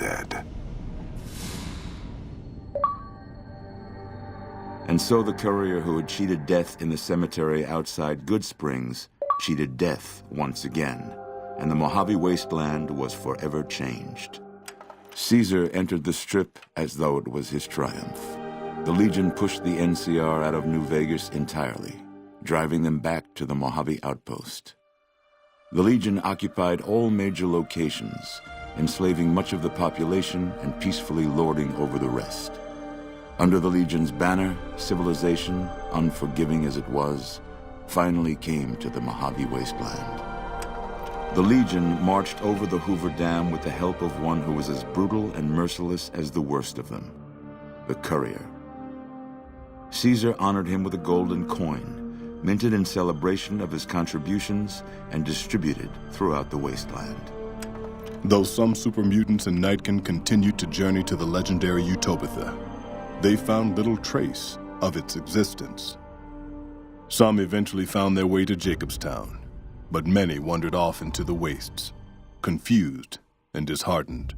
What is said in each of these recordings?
dead. And so the courier who had cheated death in the cemetery outside Goodsprings cheated death once again, and the Mojave Wasteland was forever changed. Caesar entered the Strip as though it was his triumph. The Legion pushed the NCR out of New Vegas entirely, driving them back to the Mojave outpost. The Legion occupied all major locations, enslaving much of the population and peacefully lording over the rest. Under the Legion's banner, civilization, unforgiving as it was, finally came to the Mojave Wasteland. The Legion marched over the Hoover Dam with the help of one who was as brutal and merciless as the worst of them, the courier. Caesar honored him with a golden coin, minted in celebration of his contributions and distributed throughout the wasteland. Though some super mutants in Nightkin continued to journey to the legendary Utopia, they found little trace of its existence. Some eventually found their way to Jacobstown, but many wandered off into the wastes, confused and disheartened.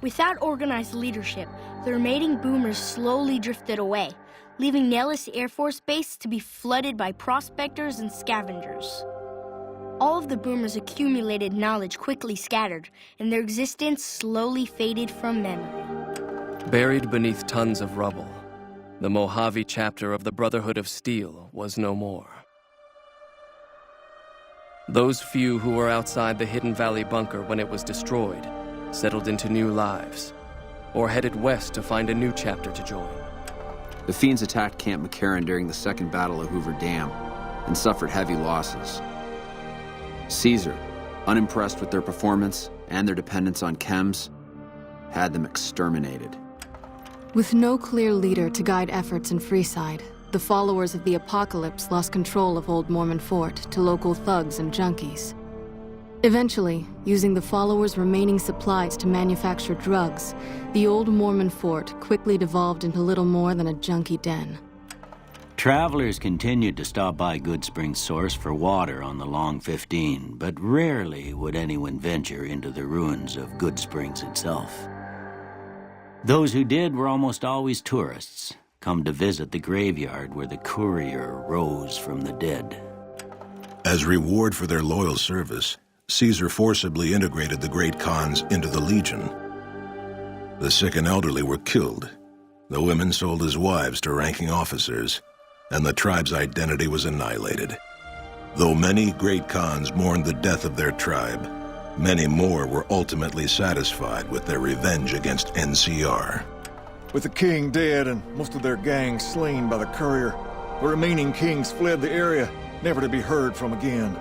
Without organized leadership, the remaining boomers slowly drifted away, leaving Nellis Air Force Base to be flooded by prospectors and scavengers. All of the boomers' accumulated knowledge quickly scattered, and their existence slowly faded from memory. Buried beneath tons of rubble, the Mojave chapter of the Brotherhood of Steel was no more. Those few who were outside the Hidden Valley bunker when it was destroyed settled into new lives, or headed west to find a new chapter to join. The Fiends attacked Camp McCarran during the Second Battle of Hoover Dam and suffered heavy losses. Caesar, unimpressed with their performance and their dependence on chems, had them exterminated. With no clear leader to guide efforts in Freeside, the followers of the Apocalypse lost control of Old Mormon Fort to local thugs and junkies. Eventually, using the followers' remaining supplies to manufacture drugs, the Old Mormon Fort quickly devolved into little more than a junkie den. Travelers continued to stop by Goodsprings Source for water on the Long 15, but rarely would anyone venture into the ruins of Goodsprings itself. Those who did were almost always tourists, come to visit the graveyard where the courier rose from the dead. As reward for their loyal service, Caesar forcibly integrated the Great Khans into the Legion. The sick and elderly were killed, the women sold as wives to ranking officers, and the tribe's identity was annihilated. Though many Great Khans mourned the death of their tribe, many more were ultimately satisfied with their revenge against NCR. With the king dead and most of their gang slain by the courier, the remaining kings fled the area, never to be heard from again.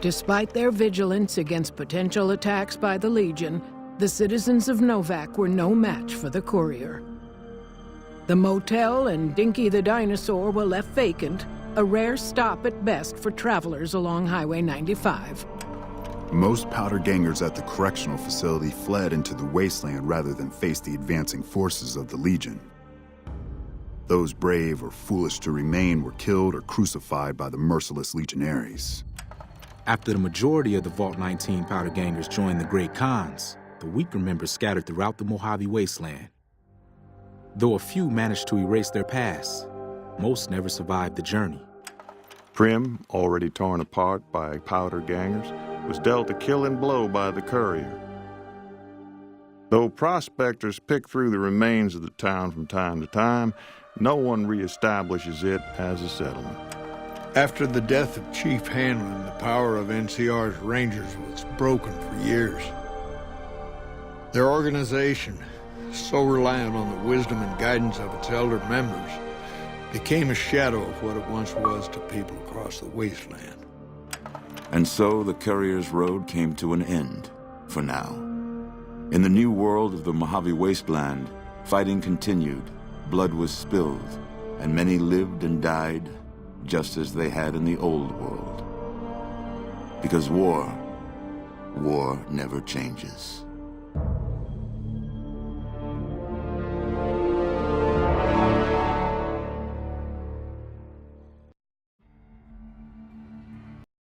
Despite their vigilance against potential attacks by the Legion, the citizens of Novac were no match for the courier. The motel and Dinky the Dinosaur were left vacant, a rare stop at best for travelers along Highway 95. Most powder gangers at the correctional facility fled into the wasteland rather than face the advancing forces of the Legion. Those brave or foolish to remain were killed or crucified by the merciless legionaries. After the majority of the Vault 19 powder gangers joined the Great Khans, the weaker members scattered throughout the Mojave Wasteland. Though a few managed to erase their past, most never survived the journey. Prim, already torn apart by powder gangers, was dealt a killing blow by the courier. Though prospectors pick through the remains of the town from time to time, no one reestablishes it as a settlement. After the death of Chief Hanlon, the power of NCR's Rangers was broken for years. Their organization, so reliant on the wisdom and guidance of its elder members, became a shadow of what it once was to people across the wasteland. And so the courier's road came to an end, for now. In the new world of the Mojave Wasteland, fighting continued, blood was spilled, and many lived and died just as they had in the old world. Because war never changes.